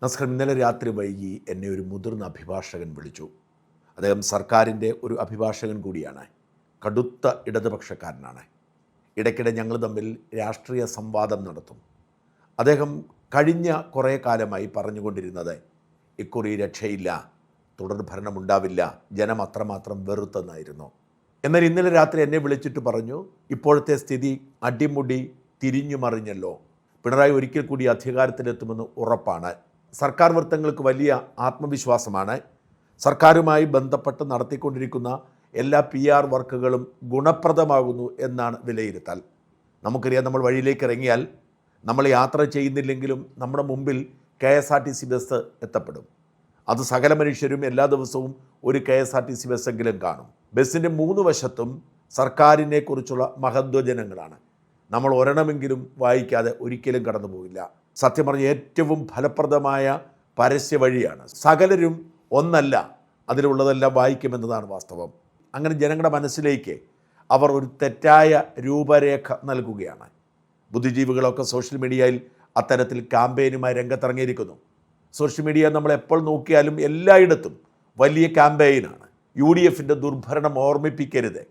നമസ്കാരം. ഇന്നലെ രാത്രി വൈകി എന്നെ ഒരു മുതിർന്ന അഭിഭാഷകൻ വിളിച്ചു. അദ്ദേഹം സർക്കാരിൻ്റെ ഒരു അഭിഭാഷകൻ കൂടിയാണ്. കടുത്ത ഇടതുപക്ഷക്കാരനാണ്. ഇടയ്ക്കിടെ ഞങ്ങൾ തമ്മിൽ രാഷ്ട്രീയ സംവാദം നടത്തും. അദ്ദേഹം കഴിഞ്ഞ കുറേ കാലമായി പറഞ്ഞുകൊണ്ടിരുന്നത് ഇക്കുറി രക്ഷയില്ല, തുടർ ഭരണമുണ്ടാവില്ല, ജനം അത്രമാത്രം വെറുത്തെന്നായിരുന്നു. എന്നാൽ ഇന്നലെ രാത്രി എന്നെ വിളിച്ചിട്ട് പറഞ്ഞു, ഇപ്പോഴത്തെ സ്ഥിതി അടിമുടി തിരിഞ്ഞു മറിഞ്ഞല്ലോ, പിണറായി ഒരിക്കൽ കൂടി അധികാരത്തിലെത്തുമെന്ന് ഉറപ്പാണ്. സർക്കാർ വൃത്തങ്ങൾക്ക് വലിയ ആത്മവിശ്വാസമാണ്. സർക്കാരുമായി ബന്ധപ്പെട്ട് നടത്തിക്കൊണ്ടിരിക്കുന്ന എല്ലാ PR വർക്കുകളും ഗുണപ്രദമാകുന്നു എന്നാണ് വിലയിരുത്തൽ. നമുക്കറിയാം, നമ്മൾ വഴിയിലേക്ക് ഇറങ്ങിയാൽ നമ്മൾ യാത്ര ചെയ്യുന്നില്ലെങ്കിലും നമ്മുടെ മുമ്പിൽ KSRTC ബസ് എത്തപ്പെടും. അത് സകല മനുഷ്യരും എല്ലാ ദിവസവും ഒരു KSRTC ബസ്സെങ്കിലും കാണും. ബസ്സിൻ്റെ 3 വശത്തും സർക്കാരിനെ കുറിച്ചുള്ള മഹത്വജനങ്ങളാണ്. നമ്മൾ ഒരെണ്ണമെങ്കിലും വായിക്കാതെ ഒരിക്കലും കടന്നു പോകില്ല. സത്യം പറഞ്ഞ ഏറ്റവും ഫലപ്രദമായ പരസ്യ വഴിയാണ്. സകലരും ഒന്നല്ല, അതിലുള്ളതെല്ലാം വായിക്കുമെന്നതാണ് വാസ്തവം. അങ്ങനെ ജനങ്ങളുടെ മനസ്സിലേക്ക് അവർ ഒരു തെറ്റായ രൂപരേഖ നൽകുകയാണ്. ബുദ്ധിജീവികളൊക്കെ സോഷ്യൽ മീഡിയയിൽ അത്തരത്തിൽ ക്യാമ്പയിനുമായി രംഗത്തിറങ്ങിയിരിക്കുന്നു. സോഷ്യൽ മീഡിയ നമ്മൾ എപ്പോൾ നോക്കിയാലും എല്ലായിടത്തും വലിയ ക്യാമ്പയിനാണ്. UDFൻ്റെ ദുർഭരണം ഓർമ്മിപ്പിക്കരുത്,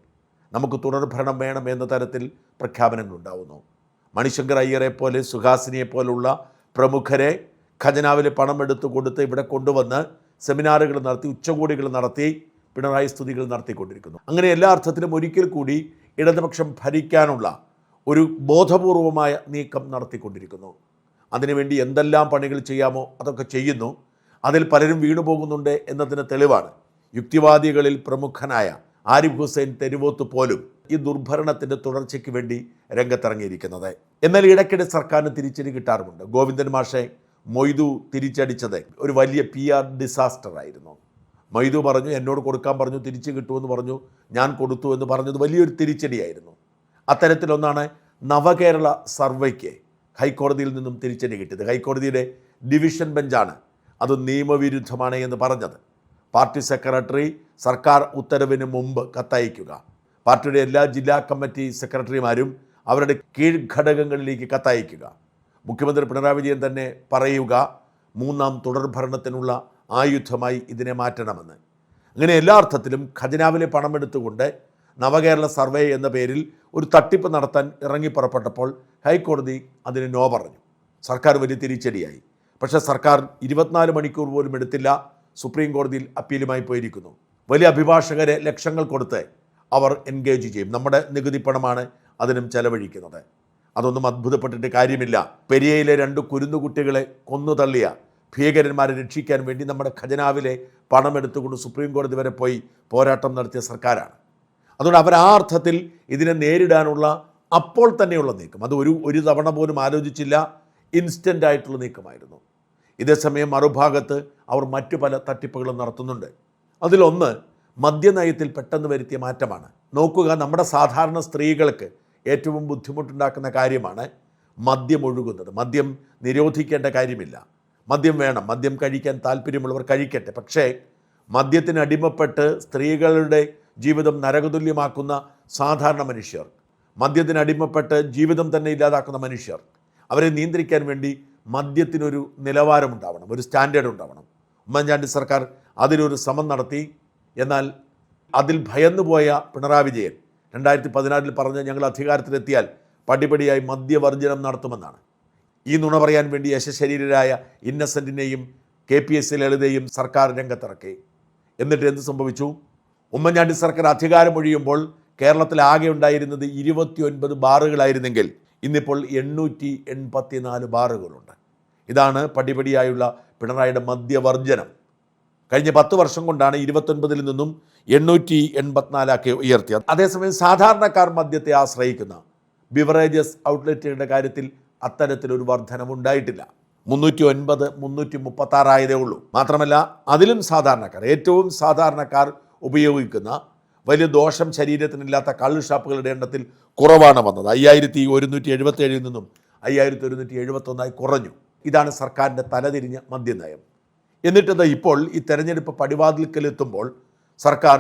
നമുക്ക് തുടർഭരണം വേണം എന്ന തരത്തിൽ പ്രഖ്യാപനങ്ങളുണ്ടാവുന്നു. മണിശങ്കർ അയ്യരെ പോലെ, സുഹാസിനിയെ പോലുള്ള പ്രമുഖരെ ഖജനാവിലെ പണം എടുത്തു കൊടുത്ത് ഇവിടെ കൊണ്ടുവന്ന് സെമിനാറുകൾ നടത്തി, ഉച്ചകോടികൾ നടത്തി, പിണറായി സ്തുതികൾ നടത്തിക്കൊണ്ടിരിക്കുന്നു. അങ്ങനെ എല്ലാ അർത്ഥത്തിലും ഒരിക്കൽ കൂടി ഇടതുപക്ഷം ഭരിക്കാനുള്ള ഒരു ബോധപൂർവമായ നീക്കം നടത്തിക്കൊണ്ടിരിക്കുന്നു. അതിനുവേണ്ടി എന്തെല്ലാം പണികൾ ചെയ്യാമോ അതൊക്കെ ചെയ്യുന്നു. അതിൽ പലരും വീണുപോകുന്നുണ്ട് എന്നതിന് തെളിവാണ് യുക്തിവാദികളിൽ പ്രമുഖനായ ആരിഫ് ഹുസൈൻ തെരുവോത്ത് പോലും ഈ ദുർഭരണത്തിൻ്റെ തുടർച്ചയ്ക്ക് വേണ്ടി രംഗത്തിറങ്ങിയിരിക്കുന്നത്. എന്നാൽ ഇടയ്ക്കിടെ സർക്കാരിന് തിരിച്ചടി കിട്ടാറുമുണ്ട്. ഗോവിന്ദൻ മാഷെ മൊയ്തു തിരിച്ചടിച്ചത് ഒരു വലിയ PR ഡിസാസ്റ്റർ ആയിരുന്നു. മൊയ്തു പറഞ്ഞു, എന്നോട് കൊടുക്കാൻ പറഞ്ഞു, തിരിച്ചു കിട്ടുമെന്ന് പറഞ്ഞു, ഞാൻ കൊടുത്തു എന്ന് പറഞ്ഞത് വലിയൊരു തിരിച്ചടിയായിരുന്നു. അത്തരത്തിലൊന്നാണ് നവകേരള സർവേക്ക് ഹൈക്കോടതിയിൽ നിന്നും തിരിച്ചടി കിട്ടിയത്. ഹൈക്കോടതിയുടെ ഡിവിഷൻ ബെഞ്ചാണ് അത് നിയമവിരുദ്ധമാണ് എന്ന് പറഞ്ഞത്. പാർട്ടി സെക്രട്ടറി സർക്കാർ ഉത്തരവിന് മുമ്പ് കത്തയക്കുക, പാർട്ടിയുടെ എല്ലാ ജില്ലാ കമ്മിറ്റി സെക്രട്ടറിമാരും അവരുടെ കീഴ്ഘടകങ്ങളിലേക്ക് കത്തയക്കുക, മുഖ്യമന്ത്രി പിണറായി വിജയൻ തന്നെ പറയുക, 3ാം തുടർഭരണത്തിനുള്ള ആയുധമായി ഇതിനെ മാറ്റണമെന്ന്. അങ്ങനെ എല്ലാ അർത്ഥത്തിലും ഖജനാവിലെ പണമെടുത്തുകൊണ്ട് നവകേരള സർവേ എന്ന പേരിൽ ഒരു തട്ടിപ്പ് നടത്താൻ ഇറങ്ങിപ്പുറപ്പെട്ടപ്പോൾ ഹൈക്കോടതി അതിന് നോ പറഞ്ഞു. സർക്കാർ വലിയ തിരിച്ചടിയായി. പക്ഷേ സർക്കാർ 24 മണിക്കൂർ പോലും എടുത്തില്ല, സുപ്രീം കോടതിയിൽ അപ്പീലുമായി പോയിരിക്കുന്നു. വലിയ അഭിഭാഷകരെ ലക്ഷങ്ങൾ കൊടുത്ത് അവർ എൻഗേജ് ചെയ്യും. നമ്മുടെ നികുതി പണമാണ് അതിനും ചെലവഴിക്കുന്നത്. അതൊന്നും അത്ഭുതപ്പെട്ടിട്ട് കാര്യമില്ല. പെരിയയിലെ 2 കുരുന്നുകുട്ടികളെ കൊന്നു തള്ളിയ ഭീകരന്മാരെ രക്ഷിക്കാൻ വേണ്ടി നമ്മുടെ ഖജനാവിലെ പണമെടുത്തുകൊണ്ട് സുപ്രീം കോടതി വരെ പോയി പോരാട്ടം നടത്തിയ സർക്കാരാണ്. അതുകൊണ്ട് അവർ ആ അർത്ഥത്തിൽ ഇതിനെ നേരിടാനുള്ള അപ്പോൾ തന്നെയുള്ള നീക്കം, അത് ഒരു തവണ പോലും ആലോചിച്ചില്ല, ഇൻസ്റ്റൻ്റ് ആയിട്ടുള്ള നീക്കമായിരുന്നു. ഇതേസമയം മറുഭാഗത്ത് അവർ മറ്റു പല തട്ടിപ്പുകളും നടത്തുന്നുണ്ട്. അതിലൊന്ന് മദ്യനയത്തിൽ പെട്ടെന്ന് വരുത്തിയ മാറ്റമാണ്. നോക്കുക, നമ്മുടെ സാധാരണ സ്ത്രീകൾക്ക് ഏറ്റവും ബുദ്ധിമുട്ടുണ്ടാക്കുന്ന കാര്യമാണ് മദ്യം ഒഴുകുന്നത്. മദ്യം നിരോധിക്കേണ്ട കാര്യമില്ല, മദ്യം വേണം, മദ്യം കഴിക്കാൻ താല്പര്യമുള്ളവർ കഴിക്കട്ടെ. പക്ഷേ മദ്യത്തിന് അടിമപ്പെട്ട് സ്ത്രീകളുടെ ജീവിതം നരകതുല്യമാക്കുന്ന സാധാരണ മനുഷ്യർ, മദ്യത്തിന് അടിമപ്പെട്ട് ജീവിതം തന്നെ ഇല്ലാതാക്കുന്ന മനുഷ്യർ, അവരെ നിയന്ത്രിക്കാൻ വേണ്ടി മദ്യത്തിനൊരു നിലവാരമുണ്ടാവണം, ഒരു സ്റ്റാൻഡേർഡ് ഉണ്ടാവണം. ഉമ്മൻചാണ്ടി സർക്കാർ അതിലൊരു ശ്രമം നടത്തി. എന്നാൽ അതിൽ ഭയന്നുപോയ പിണറായി വിജയൻ 2016 പറഞ്ഞ് ഞങ്ങൾ അധികാരത്തിലെത്തിയാൽ പടിപടിയായി മദ്യവർജനം നടത്തുമെന്നാണ്. ഈ നുണ പറയാൻ വേണ്ടി യശശരീരരായ ഇന്നസെൻറ്റിനെയും KPS ലളിതയും സർക്കാർ രംഗത്തിറക്കി. എന്നിട്ട് എന്ത് സംഭവിച്ചു? ഉമ്മൻചാണ്ടി സർക്കാർ അധികാരമൊഴിയുമ്പോൾ കേരളത്തിൽ ആകെ ഉണ്ടായിരുന്നത് 29 ബാറുകളായിരുന്നെങ്കിൽ ഇന്നിപ്പോൾ 884 ബാറുകളുണ്ട്. ഇതാണ് പടിപടിയായുള്ള പിണറായിയുടെ മദ്യവർജനം. കഴിഞ്ഞ 10 വർഷം കൊണ്ടാണ് 29 നിന്നും 884 ഉയർത്തിയത്. അതേസമയം സാധാരണക്കാർ മദ്യത്തെ ആശ്രയിക്കുന്ന ബിവറേജസ് ഔട്ട്ലെറ്റുകളുടെ കാര്യത്തിൽ അത്തരത്തിലൊരു വർധനമുണ്ടായിട്ടില്ല. 309, 336 ആയതേ ഉള്ളൂ. മാത്രമല്ല അതിലും സാധാരണക്കാർ, ഏറ്റവും സാധാരണക്കാർ ഉപയോഗിക്കുന്ന വലിയ ദോഷം ശരീരത്തിനില്ലാത്ത കള്ള് ഷാപ്പുകളുടെ എണ്ണത്തിൽ കുറവാണ് വന്നത്. 5177 നിന്നും 5171 കുറഞ്ഞു. ഇതാണ് സർക്കാരിൻ്റെ തലതിരിഞ്ഞ മദ്യനയം. എന്നിട്ട് ഇപ്പോൾ ഈ തെരഞ്ഞെടുപ്പ് പടിവാതിൽക്കലെത്തുമ്പോൾ സർക്കാർ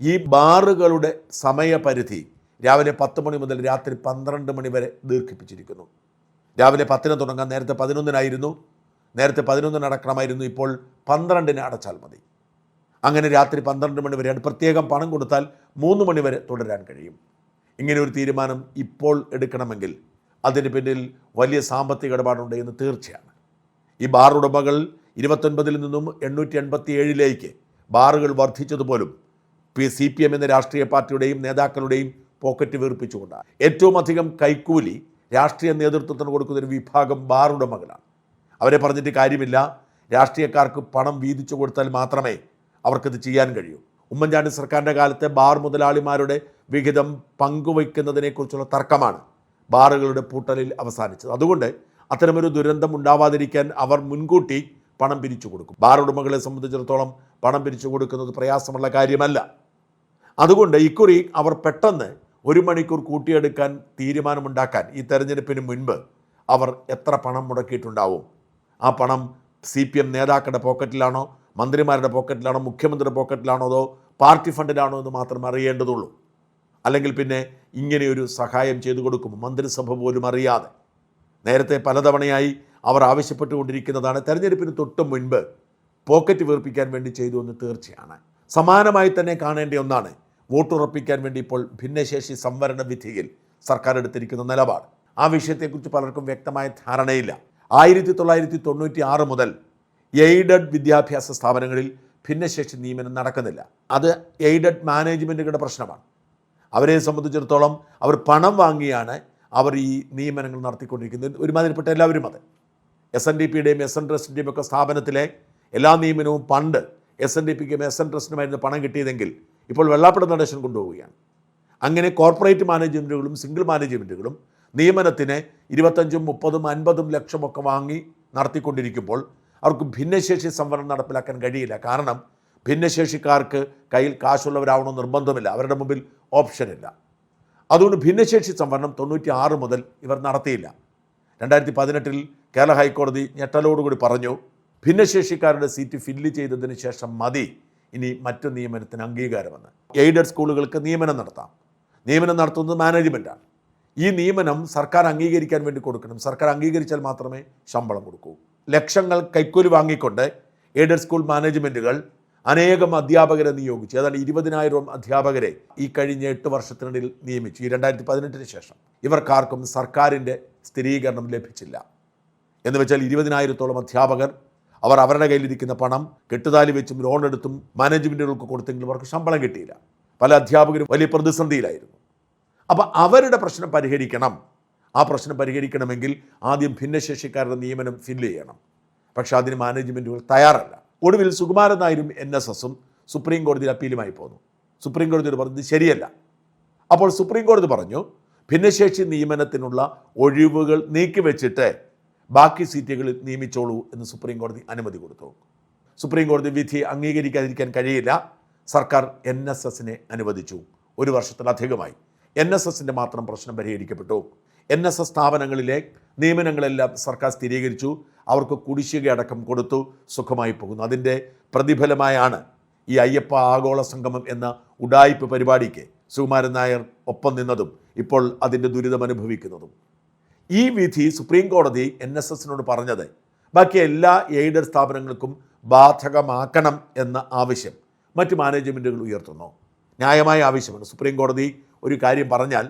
ഈ ബാറുകളുടെ സമയപരിധി രാവിലെ 10 മണി മുതൽ രാത്രി 12 മണി വരെ ദീർഘിപ്പിച്ചിരിക്കുന്നു. രാവിലെ 10 തുടങ്ങാൻ നേരത്തെ 11 ആയിരുന്നു. നേരത്തെ 11 അടക്കണമായിരുന്നു, ഇപ്പോൾ 12 അടച്ചാൽ മതി. അങ്ങനെ രാത്രി 12 മണി വരെയാണ്. പ്രത്യേകം പണം കൊടുത്താൽ 3 മണി വരെ തുടരാൻ കഴിയും. ഇങ്ങനെ ഒരു തീരുമാനം ഇപ്പോൾ എടുക്കണമെങ്കിൽ അതിന് പിന്നിൽ വലിയ സാമ്പത്തിക ഇടപാടുണ്ട് എന്ന് തീർച്ചയാണ്. ഈ ബാർ ഉടമകൾ 29 നിന്നും 887 ബാറുകൾ വർദ്ധിച്ചതുപോലും CPM എന്ന രാഷ്ട്രീയ പാർട്ടിയുടെയും നേതാക്കളുടെയും പോക്കറ്റ് വീർപ്പിച്ചുകൊണ്ടാണ്. ഏറ്റവും അധികം കൈക്കൂലി രാഷ്ട്രീയ നേതൃത്വത്തിന് കൊടുക്കുന്നൊരു വിഭാഗം ബാർ ഉടമകളാണ്. അവരെ പറഞ്ഞിട്ട് കാര്യമില്ല. രാഷ്ട്രീയക്കാർക്ക് പണം വീതിച്ചു കൊടുത്താൽ മാത്രമേ അവർക്കത് ചെയ്യാൻ കഴിയൂ. ഉമ്മൻചാണ്ടി സർക്കാരിൻ്റെ കാലത്തെ ബാർ മുതലാളിമാരുടെ വിഹിതം പങ്കുവയ്ക്കുന്നതിനെക്കുറിച്ചുള്ള തർക്കമാണ് ബാറുകളുടെ പൂട്ടലിൽ അവസാനിച്ചത്. അതുകൊണ്ട് അത്തരമൊരു ദുരന്തം ഉണ്ടാവാതിരിക്കാൻ അവർ മുൻകൂട്ടി പണം പിരിച്ചു കൊടുക്കും. ബാർ ഉടമകളെ സംബന്ധിച്ചിടത്തോളം പണം പിരിച്ചു കൊടുക്കുന്നത് പ്രയാസമുള്ള കാര്യമല്ല. അതുകൊണ്ട് ഇക്കുറി അവർ പെട്ടെന്ന് 1 മണിക്കൂർ കൂട്ടിയെടുക്കാൻ തീരുമാനമുണ്ടാക്കാൻ ഈ തെരഞ്ഞെടുപ്പിന് മുൻപ് അവർ എത്ര പണം മുടക്കിയിട്ടുണ്ടാവും? ആ പണം CPM നേതാക്കളുടെ പോക്കറ്റിലാണോ, മന്ത്രിമാരുടെ പോക്കറ്റിലാണോ, മുഖ്യമന്ത്രിയുടെ പോക്കറ്റിലാണോ, അതോ പാർട്ടി ഫണ്ടിലാണോ എന്ന് മാത്രം അറിയേണ്ടതുള്ളൂ. അല്ലെങ്കിൽ പിന്നെ ഇങ്ങനെയൊരു സഹായം ചെയ്തു കൊടുക്കും മന്ത്രിസഭ പോലും അറിയാതെ. നേരത്തെ പലതവണയായി അവർ ആവശ്യപ്പെട്ടുകൊണ്ടിരിക്കുന്നതാണ്. തെരഞ്ഞെടുപ്പിന് തൊട്ട് മുൻപ് പോക്കറ്റ് വീർപ്പിക്കാൻ വേണ്ടി ചെയ്തു എന്ന് തീർച്ചയാണ്. സമാനമായി തന്നെ കാണേണ്ട ഒന്നാണ് വോട്ടുറപ്പിക്കാൻ വേണ്ടി ഇപ്പോൾ ഭിന്നശേഷി സംവരണ വിധിയിൽ സർക്കാർ എടുത്തിരിക്കുന്ന നിലപാട്. ആ വിഷയത്തെക്കുറിച്ച് പലർക്കും വ്യക്തമായ ധാരണയില്ല. 1996 മുതൽ എയ്ഡഡ് വിദ്യാഭ്യാസ സ്ഥാപനങ്ങളിൽ ഭിന്നശേഷി നിയമനം നടക്കുന്നില്ല. അത് എയ്ഡഡ് മാനേജ്മെൻറ്റുകളുടെ പ്രശ്നമാണ്. അവരെ സംബന്ധിച്ചിടത്തോളം അവർ പണം വാങ്ങിയാണ് അവർ ഈ നിയമനങ്ങൾ നടത്തിക്കൊണ്ടിരിക്കുന്നത്. ഒരുമാതിരിപ്പെട്ട എല്ലാവരും അത് SNDPയുടെയും SN ട്രസ്റ്റിൻ്റെയും ഒക്കെ സ്ഥാപനത്തിലെ എല്ലാ നിയമനവും പണ്ട് SNDPക്കും SN ട്രസ്റ്റിനുമായിരുന്നു പണം കിട്ടിയതെങ്കിൽ ഇപ്പോൾ വെള്ളാപ്പള്ളി നടേശൻ കൊണ്ടുപോവുകയാണ്. അങ്ങനെ കോർപ്പറേറ്റ് മാനേജ്മെൻറ്റുകളും സിംഗിൾ മാനേജ്മെൻറ്റുകളും നിയമനത്തിന് 25, 30, 50 ലക്ഷമൊക്കെ വാങ്ങി നടത്തിക്കൊണ്ടിരിക്കുമ്പോൾ അവർക്ക് ഭിന്നശേഷി സംവരണം നടപ്പിലാക്കാൻ കഴിയില്ല. കാരണം ഭിന്നശേഷിക്കാർക്ക് കയ്യിൽ കാശുള്ളവരാവണമെന്ന് നിർബന്ധമില്ല, അവരുടെ മുമ്പിൽ ഓപ്ഷനില്ല. അതുകൊണ്ട് ഭിന്നശേഷി സംവരണം 96 മുതൽ ഇവർ നടത്തിയില്ല. 2018 കേരള ഹൈക്കോടതി ഞെട്ടലോടുകൂടി പറഞ്ഞു, ഭിന്നശേഷിക്കാരുടെ സീറ്റ് ഫില്ല് ചെയ്തതിന് ശേഷം മതി ഇനി മറ്റു നിയമനത്തിന് അംഗീകാരമെന്ന്. എയ്ഡഡ് സ്കൂളുകൾക്ക് നിയമനം നടത്താം. നിയമനം നടത്തുന്നത് മാനേജ്മെൻറ്റാണ്. ഈ നിയമനം സർക്കാർ അംഗീകരിക്കാൻ വേണ്ടി കൊടുക്കണം. സർക്കാർ അംഗീകരിച്ചാൽ മാത്രമേ ശമ്പളം കൊടുക്കൂ. ലക്ഷങ്ങൾ കൈക്കൂലി വാങ്ങിക്കൊണ്ട് എയ്ഡഡ് സ്കൂൾ മാനേജ്മെൻറ്റുകൾ അനേകം അധ്യാപകരെ നിയോഗിച്ചു. ഏതാണ്ട് 20,000 അധ്യാപകരെ ഈ കഴിഞ്ഞ 8 വർഷത്തിനിടയിൽ നിയമിച്ചു. ഈ 2018 ശേഷം ഇവർക്കാർക്കും സർക്കാരിൻ്റെ സ്ഥിരീകരണം ലഭിച്ചില്ല. എന്ന് വെച്ചാൽ 20,000 അധ്യാപകർ അവർ അവരുടെ കയ്യിലിരിക്കുന്ന പണം കെട്ടുതാലി വെച്ചും ലോൺ എടുത്തും മാനേജ്മെൻറ്റുകൾക്ക് കൊടുത്തെങ്കിലും അവർക്ക് ശമ്പളം കിട്ടിയില്ല. പല അധ്യാപകരും വലിയ പ്രതിസന്ധിയിലായിരുന്നു. അപ്പോൾ അവരുടെ പ്രശ്നം പരിഹരിക്കണം. ആ പ്രശ്നം പരിഹരിക്കണമെങ്കിൽ ആദ്യം ഭിന്നശേഷിക്കാരുടെ നിയമനം ഫില്ല് ചെയ്യണം. പക്ഷേ അതിന് മാനേജ്മെൻറ്റുകൾ തയ്യാറല്ല. ഒടുവിൽ സുകുമാരൻ നായരും NSSഉം സുപ്രീം കോടതിയിൽ അപ്പീലുമായി പോന്നു. സുപ്രീം കോടതി പറഞ്ഞത് ശരിയല്ല. അപ്പോൾ സുപ്രീം കോടതി പറഞ്ഞു, ഭിന്നശേഷി നിയമനത്തിനുള്ള ഒഴിവുകൾ നീക്കിവെച്ചിട്ട് ബാക്കി സീറ്റുകളിൽ നിയമിച്ചോളൂ എന്ന് സുപ്രീം കോടതി അനുമതി കൊടുത്തു. സുപ്രീം കോടതി വിധി അംഗീകരിക്കാതിരിക്കാൻ കഴിയില്ല. സർക്കാർ NSSനെ അനുവദിച്ചു. 1 വർഷത്തിലധികമായി NSSൻ്റെ മാത്രം പ്രശ്നം പരിഹരിക്കപ്പെട്ടു. NSS സ്ഥാപനങ്ങളിലെ നിയമനങ്ങളെല്ലാം സർക്കാർ സ്ഥിരീകരിച്ചു. അവർക്ക് കുടിശ്ശിക അടക്കം കൊടുത്തു. സുഖമായി പോകുന്നു. അതിൻ്റെ പ്രതിഫലമായാണ് ഈ അയ്യപ്പ ആഗോള സംഗമം എന്ന ഉഡായിപ്പ് പരിപാടിക്ക് സുകുമാരൻ നായർ ഒപ്പം നിന്നതും ഇപ്പോൾ അതിൻ്റെ ദുരിതം അനുഭവിക്കുന്നതും. ഈ വിധി സുപ്രീം കോടതി NSSനോട് പറഞ്ഞത് ബാക്കി എല്ലാ എയ്ഡഡ് സ്ഥാപനങ്ങൾക്കും ബാധകമാക്കണം എന്ന ആവശ്യം മറ്റ് മാനേജ്മെൻറ്റുകൾ ഉയർത്തുന്നു. ന്യായമായ ആവശ്യമാണ്. സുപ്രീം കോടതി ഒരു കാര്യം പറഞ്ഞാൽ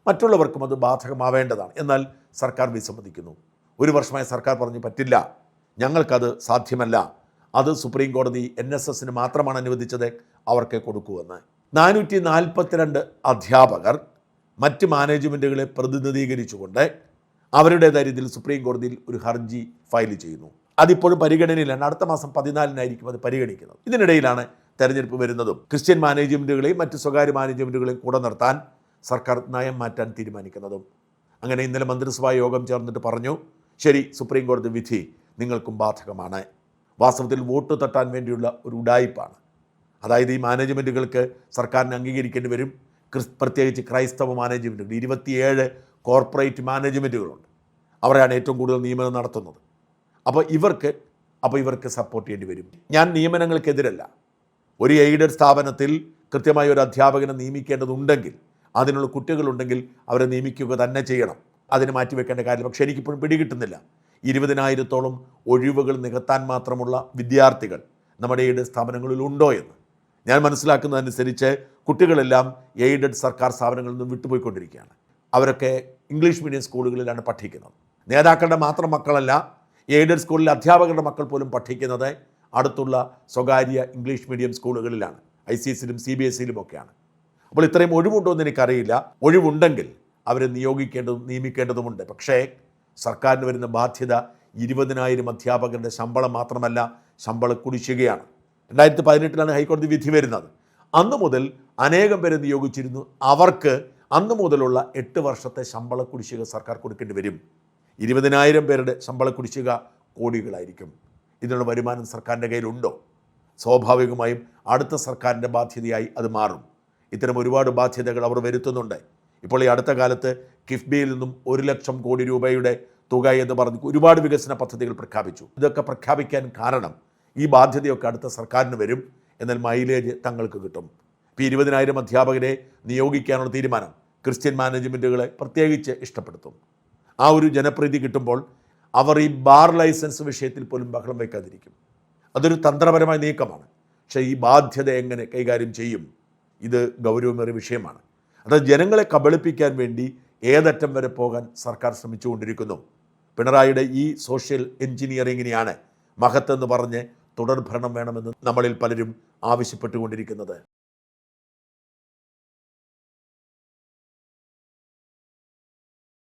മറ്റുള്ളവർക്കും അത് ബാധകമാവേണ്ടതാണ്. എന്നാൽ സർക്കാർ വിസമ്മതിക്കുന്നു. 1 വർഷമായി സർക്കാർ പറഞ്ഞു പറ്റില്ല, ഞങ്ങൾക്കത് സാധ്യമല്ല, അത് സുപ്രീം കോടതി NSSന് മാത്രമാണ് അനുവദിച്ചത്, അവർക്ക് കൊടുക്കുമെന്ന്. 442 അധ്യാപകർ മറ്റ് മാനേജ്മെൻറ്റുകളെ പ്രതിനിധീകരിച്ചുകൊണ്ട് അവരുടേതായ രീതിയിൽ സുപ്രീം കോടതിയിൽ ഒരു ഹർജി ഫയൽ ചെയ്യുന്നു. അതിപ്പോഴും പരിഗണനയിലാണ്. അടുത്ത മാസം 14-നായിരിക്കും അത് പരിഗണിക്കുന്നത്. ഇതിനിടയിലാണ് തെരഞ്ഞെടുപ്പ് വരുന്നതും ക്രിസ്ത്യൻ മാനേജ്മെൻറ്റുകളെയും മറ്റ് സ്വകാര്യ മാനേജ്മെൻറ്റുകളെയും കൂടെ നിർത്താൻ സർക്കാർ നയം മാറ്റാൻ തീരുമാനിക്കുന്നതും. അങ്ങനെ ഇന്നലെ മന്ത്രിസഭാ യോഗം ചേർന്നിട്ട് പറഞ്ഞു, ശരി, സുപ്രീം കോടതി വിധി നിങ്ങൾക്കും ബാധകമാണ്. വാസ്തവത്തിൽ വോട്ട് തട്ടാൻ വേണ്ടിയുള്ള ഒരു ഉഡായിപ്പാണ്. അതായത് ഈ മാനേജ്മെൻറ്റുകൾക്ക് സർക്കാരിനെ അംഗീകരിക്കേണ്ടി വരും. പ്രത്യേകിച്ച് ക്രൈസ്തവ മാനേജ്മെൻറ്റുകൾ 27 കോർപ്പറേറ്റ് മാനേജ്മെൻറ്റുകളുണ്ട്. അവരാണ് ഏറ്റവും കൂടുതൽ നിയമനം നടത്തുന്നത്. അപ്പോൾ ഇവർക്ക് സപ്പോർട്ട് ചെയ്യേണ്ടി വരും. ഞാൻ നിയമനങ്ങൾക്കെതിരല്ല. ഒരു എയ്ഡഡ് സ്ഥാപനത്തിൽ കൃത്യമായി ഒരു അധ്യാപകനെ നിയമിക്കേണ്ടതുണ്ടെങ്കിൽ, അതിനുള്ള കുട്ടികളുണ്ടെങ്കിൽ അവരെ നിയമിക്കുക തന്നെ ചെയ്യണം. അതിന് മാറ്റിവെക്കേണ്ട കാര്യമില്ല. പക്ഷേ എനിക്കിപ്പോഴും പിടികിട്ടുന്നില്ല 20,000-ഓളം ഒഴിവുകൾ നികത്താൻ മാത്രമുള്ള വിദ്യാർത്ഥികൾ നമ്മുടെ എയ്ഡഡ് സ്ഥാപനങ്ങളിൽ ഉണ്ടോ എന്ന് ഞാൻ മനസ്സിലാക്കുന്നതനുസരിച്ച് കുട്ടികളെല്ലാം എയ്ഡഡ് സർക്കാർ സ്ഥാപനങ്ങളിൽ നിന്നും വിട്ടുപോയിക്കൊണ്ടിരിക്കുകയാണ്. അവരൊക്കെ ഇംഗ്ലീഷ് മീഡിയം സ്കൂളുകളിലാണ് പഠിക്കുന്നത്. നേതാക്കളുടെ മാത്രം മക്കളല്ല, എയ്ഡഡ് സ്കൂളിലെ അധ്യാപകരുടെ മക്കൾ പോലും പഠിക്കുന്നത് അടുത്തുള്ള സ്വകാര്യ ഇംഗ്ലീഷ് മീഡിയം സ്കൂളുകളിലാണ്, ICSEയിലും CBSEയിലും ഒക്കെയാണ്. അപ്പോൾ ഇത്രയും ഒഴിവുണ്ടോ എന്ന് എനിക്കറിയില്ല. ഒഴിവുണ്ടെങ്കിൽ അവരെ നിയമിക്കേണ്ടതുമുണ്ട്. പക്ഷേ സർക്കാരിന് വരുന്ന ബാധ്യത 20,000 അധ്യാപകരുടെ ശമ്പളം മാത്രമല്ല, ശമ്പള കുടിശ്ശികയാണ്. 2018 ഹൈക്കോടതി വിധി വരുന്നത്. അന്നു മുതൽ അനേകം പേരെ നിയോഗിച്ചിരുന്നു. അവർക്ക് അന്നു മുതലുള്ള 8 വർഷത്തെ ശമ്പള കുടിശ്ശിക സർക്കാർ കൊടുക്കേണ്ടി വരും. 20,000 പേരുടെ ശമ്പള കുടിശ്ശിക കോടികളായിരിക്കും. ഇതിനുള്ള വരുമാനം സർക്കാരിൻ്റെ കയ്യിലുണ്ടോ? സ്വാഭാവികമായും അടുത്ത സർക്കാരിൻ്റെ ബാധ്യതയായി അത് മാറും. ഇത്തരം ഒരുപാട് ബാധ്യതകൾ അവർ വരുത്തുന്നുണ്ട്. ഇപ്പോൾ ഈ അടുത്ത കാലത്ത് കിഫ്ബിയിൽ നിന്നും 1 ലക്ഷം കോടി രൂപയുടെ തുക എന്ന് പറഞ്ഞ് ഒരുപാട് വികസന പദ്ധതികൾ പ്രഖ്യാപിച്ചു. ഇതൊക്കെ പ്രഖ്യാപിക്കാൻ കാരണം ഈ ബാധ്യതയൊക്കെ അടുത്ത സർക്കാരിന് വരും, എന്നാൽ മൈലേജ് തങ്ങൾക്ക് കിട്ടും. ഇപ്പോൾ 20,000 അധ്യാപകരെ നിയോഗിക്കാനുള്ള തീരുമാനം ക്രിസ്ത്യൻ മാനേജ്മെൻറ്റുകളെ പ്രത്യേകിച്ച് ഇഷ്ടപ്പെടുത്തും. ആ ഒരു ജനപ്രീതി കിട്ടുമ്പോൾ അവർ ഈ ബാർ ലൈസൻസ് വിഷയത്തിൽ പോലും ബഹളം വയ്ക്കാതിരിക്കും. അതൊരു തന്ത്രപരമായ നീക്കമാണ്. പക്ഷേ ഈ ബാധ്യത എങ്ങനെ കൈകാര്യം ചെയ്യും? ഇത് ഗൗരവമേറിയ വിഷയമാണ്. അത് ജനങ്ങളെ കബളിപ്പിക്കാൻ വേണ്ടി ഏതറ്റം വരെ പോകാൻ സർക്കാർ ശ്രമിച്ചുകൊണ്ടിരിക്കുന്നു. പിണറായിയുടെ ഈ സോഷ്യൽ എഞ്ചിനീയറിങ്ങിനെയാണ് മഹത്തെന്ന് പറഞ്ഞ് തുടർഭരണം വേണമെന്ന് നമ്മളിൽ പലരും ആവശ്യപ്പെട്ടുകൊണ്ടിരിക്കുന്നത്.